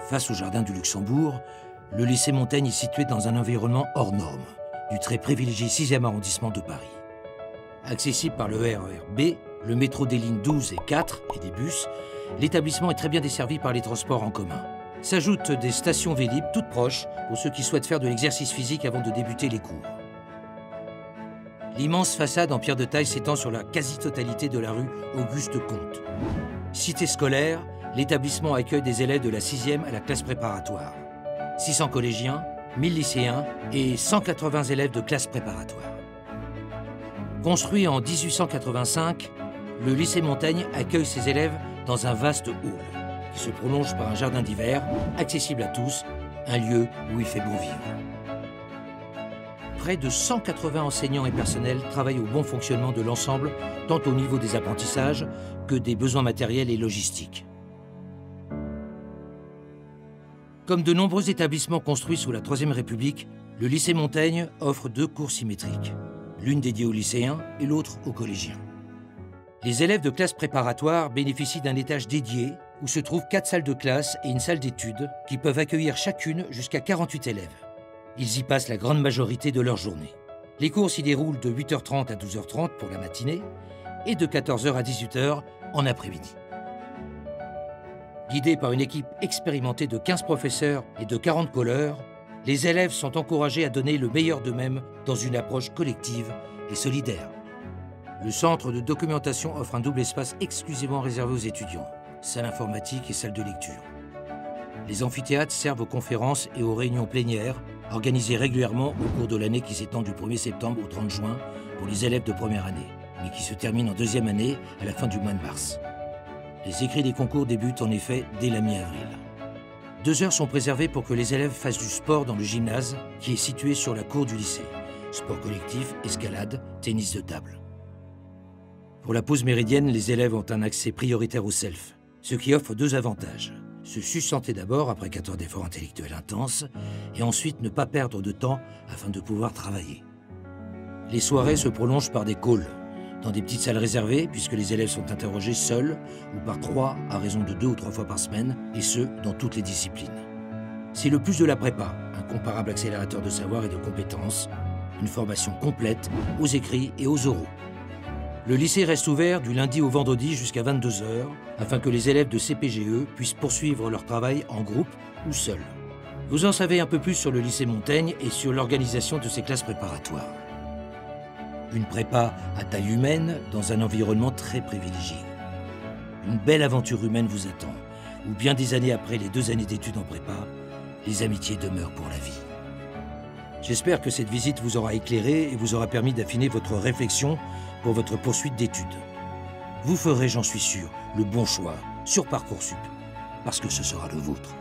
Face au jardin du Luxembourg, le lycée Montaigne est situé dans un environnement hors norme, du très privilégié 6e arrondissement de Paris. Accessible par le RER B, le métro des lignes 12 et 4 et des bus, l'établissement est très bien desservi par les transports en commun. S'ajoutent des stations Vélib toutes proches pour ceux qui souhaitent faire de l'exercice physique avant de débuter les cours. L'immense façade en pierre de taille s'étend sur la quasi-totalité de la rue Auguste-Comte. Cité scolaire, l'établissement accueille des élèves de la 6e à la classe préparatoire. 600 collégiens, 1000 lycéens et 180 élèves de classe préparatoire. Construit en 1885, le lycée Montaigne accueille ses élèves dans un vaste hall qui se prolonge par un jardin d'hiver, accessible à tous, un lieu où il fait bon vivre. Près de 180 enseignants et personnels travaillent au bon fonctionnement de l'ensemble, tant au niveau des apprentissages que des besoins matériels et logistiques. Comme de nombreux établissements construits sous la Troisième République, le lycée Montaigne offre 2 cours symétriques, l'une dédiée aux lycéens et l'autre aux collégiens. Les élèves de classe préparatoire bénéficient d'un étage dédié où se trouvent 4 salles de classe et une salle d'études qui peuvent accueillir chacune jusqu'à 48 élèves. Ils y passent la grande majorité de leur journée. Les cours s'y déroulent de 8h30 à 12h30 pour la matinée et de 14h à 18h en après-midi. Guidés par une équipe expérimentée de 15 professeurs et de 40 colleurs, les élèves sont encouragés à donner le meilleur d'eux-mêmes dans une approche collective et solidaire. Le centre de documentation offre un double espace exclusivement réservé aux étudiants, salle informatique et salle de lecture. Les amphithéâtres servent aux conférences et aux réunions plénières organisées régulièrement au cours de l'année qui s'étend du 1er septembre au 30 juin pour les élèves de première année, mais qui se termine en 2e année à la fin du mois de mars. Les écrits des concours débutent en effet dès la mi-avril. 2 heures sont préservées pour que les élèves fassent du sport dans le gymnase qui est situé sur la cour du lycée. Sport collectif, escalade, tennis de table. Pour la pause méridienne, les élèves ont un accès prioritaire au self, ce qui offre 2 avantages. Se sustenter d'abord après 4 heures d'efforts intellectuels intenses et ensuite ne pas perdre de temps afin de pouvoir travailler. Les soirées se prolongent par des calls, dans des petites salles réservées puisque les élèves sont interrogés seuls ou par 3 à raison de 2 ou 3 fois par semaine et ce, dans toutes les disciplines. C'est le plus de la prépa, un comparable accélérateur de savoir et de compétences, une formation complète aux écrits et aux oraux. Le lycée reste ouvert du lundi au vendredi jusqu'à 22h afin que les élèves de CPGE puissent poursuivre leur travail en groupe ou seuls. Vous en savez un peu plus sur le lycée Montaigne et sur l'organisation de ses classes préparatoires. Une prépa à taille humaine dans un environnement très privilégié. Une belle aventure humaine vous attend, où bien des années après les 2 années d'études en prépa, les amitiés demeurent pour la vie. J'espère que cette visite vous aura éclairé et vous aura permis d'affiner votre réflexion pour votre poursuite d'études. Vous ferez, j'en suis sûr, le bon choix sur Parcoursup, parce que ce sera le vôtre.